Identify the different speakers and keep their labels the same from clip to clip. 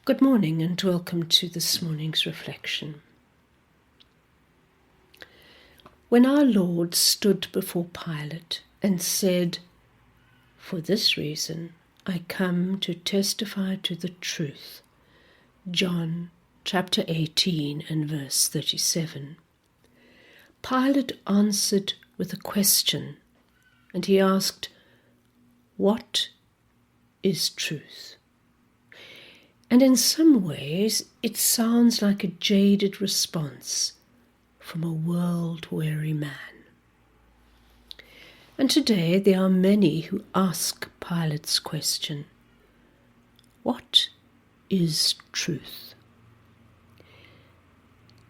Speaker 1: Good morning and welcome to this morning's reflection. When our Lord stood before Pilate and said, "For this reason I come to testify to the truth," John chapter 18 and verse 37, Pilate answered with a question, and he asked, "What is truth?" And in some ways, it sounds like a jaded response from a world-weary man. And today there are many who ask Pilate's question, "What is truth?"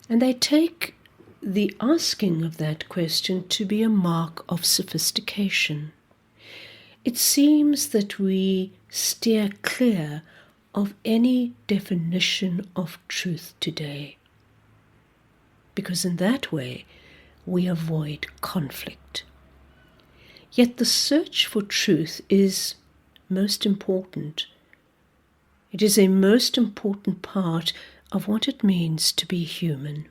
Speaker 1: And they take the asking of that question to be a mark of sophistication. It seems that we steer clear of any definition of truth today, because in that way we avoid conflict. Yet the search for truth is most important. It is a most important part of what it means to be human.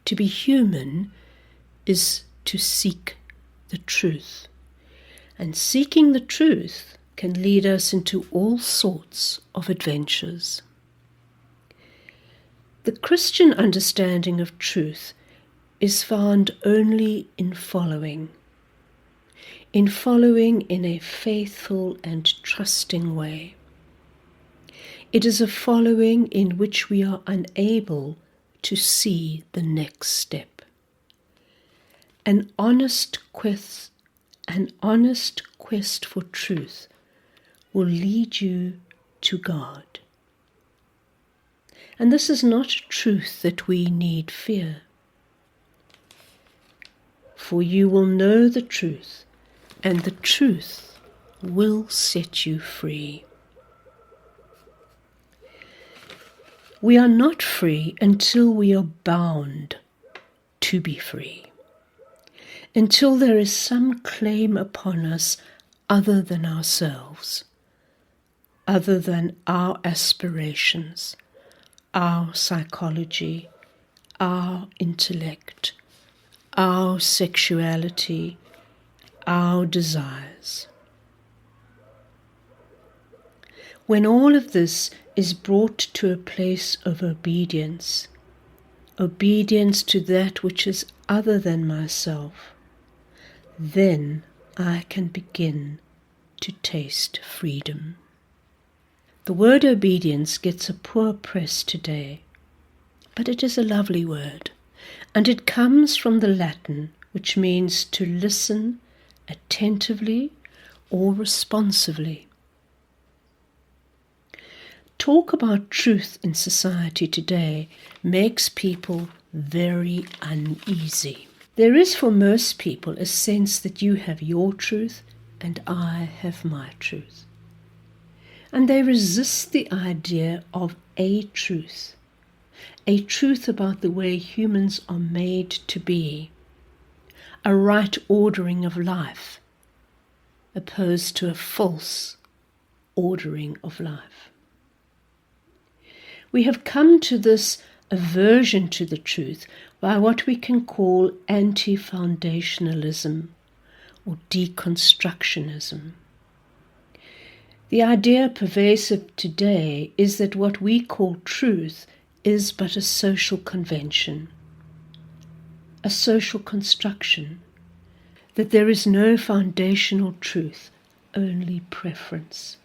Speaker 1: To be human is to seek the truth, and seeking the truth can lead us into all sorts of adventures. The Christian understanding of truth is found only in following in a faithful and trusting way. It is a following in which we are unable to see the next step. An honest quest for truth will lead you to God. And this is not a truth that we need fear. For you will know the truth, and the truth will set you free. We are not free until we are bound to be free, until there is some claim upon us other than ourselves, other than our aspirations, our psychology, our intellect, our sexuality, our desires. When all of this is brought to a place of obedience to that which is other than myself, then I can begin to taste freedom. The word obedience gets a poor press today, but it is a lovely word, and it comes from the Latin, which means to listen attentively or responsively. Talk about truth in society today makes people very uneasy. There is for most people a sense that you have your truth and I have my truth. And they resist the idea of a truth about the way humans are made to be, a right ordering of life, opposed to a false ordering of life. We have come to this aversion to the truth by what we can call anti-foundationalism or deconstructionism. The idea pervasive today is that what we call truth is but a social convention, a social construction, that there is no foundational truth, only preference.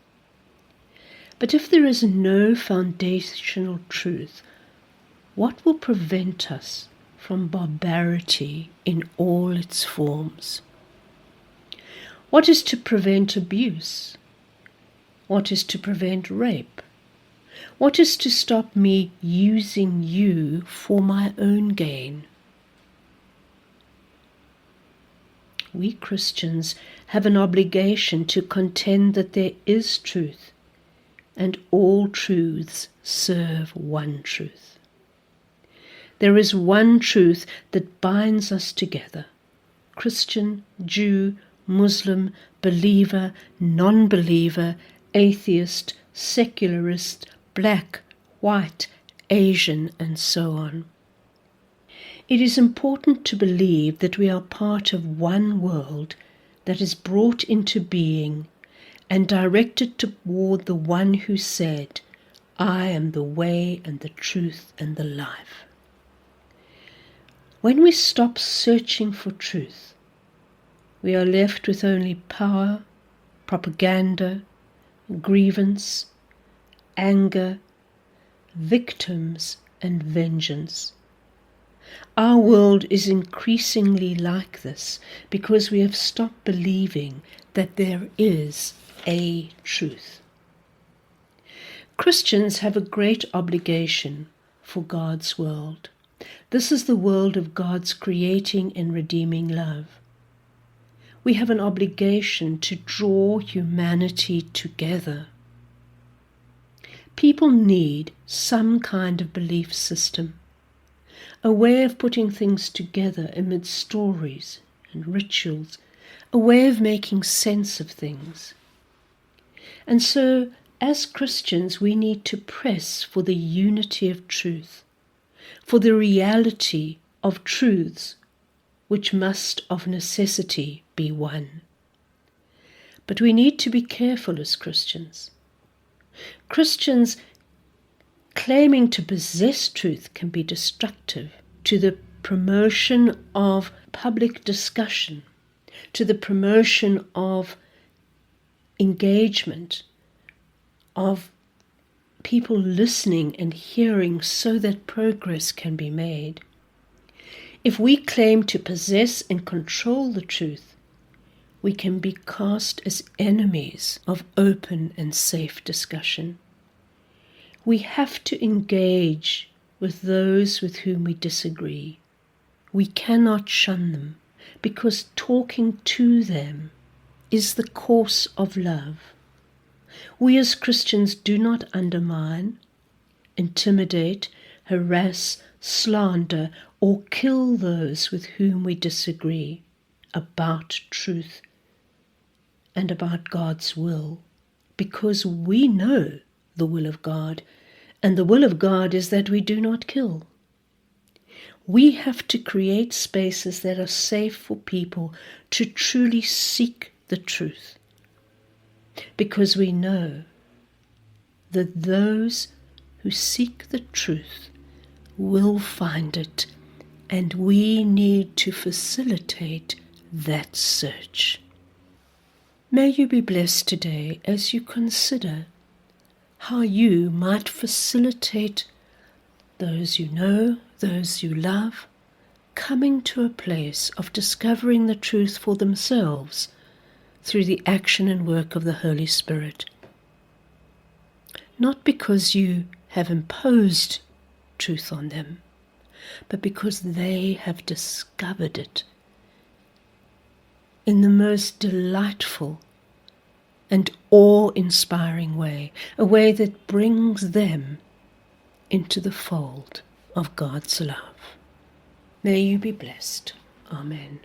Speaker 1: But if there is no foundational truth, what will prevent us from barbarity in all its forms? What is to prevent abuse? What is to prevent rape? What is to stop me using you for my own gain? We Christians have an obligation to contend that there is truth, and all truths serve one truth. There is one truth that binds us together, Christian, Jew, Muslim, believer, non-believer, atheist, secularist, black, white, Asian, and so on. It is important to believe that we are part of one world that is brought into being and directed toward the one who said, "I am the way and the truth and the life." When we stop searching for truth, we are left with only power, propaganda, grievance, anger, victims, and vengeance. Our world is increasingly like this because we have stopped believing that there is a truth. Christians have a great obligation for God's world. This is the world of God's creating and redeeming love. We have an obligation to draw humanity together. People need some kind of belief system, a way of putting things together amid stories and rituals, a way of making sense of things. And so, as Christians, we need to press for the unity of truth, for the reality of truths which must of necessity be one. But we need to be careful as Christians. Christians claiming to possess truth can be destructive to the promotion of public discussion, to the promotion of engagement, of people listening and hearing so that progress can be made. If we claim to possess and control the truth, we can be cast as enemies of open and safe discussion. We have to engage with those with whom we disagree. We cannot shun them, because talking to them is the course of love. We as Christians do not undermine, intimidate, harass, slander, or kill those with whom we disagree about truth and about God's will, because we know the will of God, and the will of God is that we do not kill. We have to create spaces that are safe for people to truly seek the truth, because we know that those who seek the truth will find it, and we need to facilitate that search. May you be blessed today as you consider how you might facilitate those you know, those you love, coming to a place of discovering the truth for themselves through the action and work of the Holy Spirit. Not because you have imposed truth on them, but because they have discovered it in the most delightful and awe-inspiring way, a way that brings them into the fold of God's love. May you be blessed. Amen.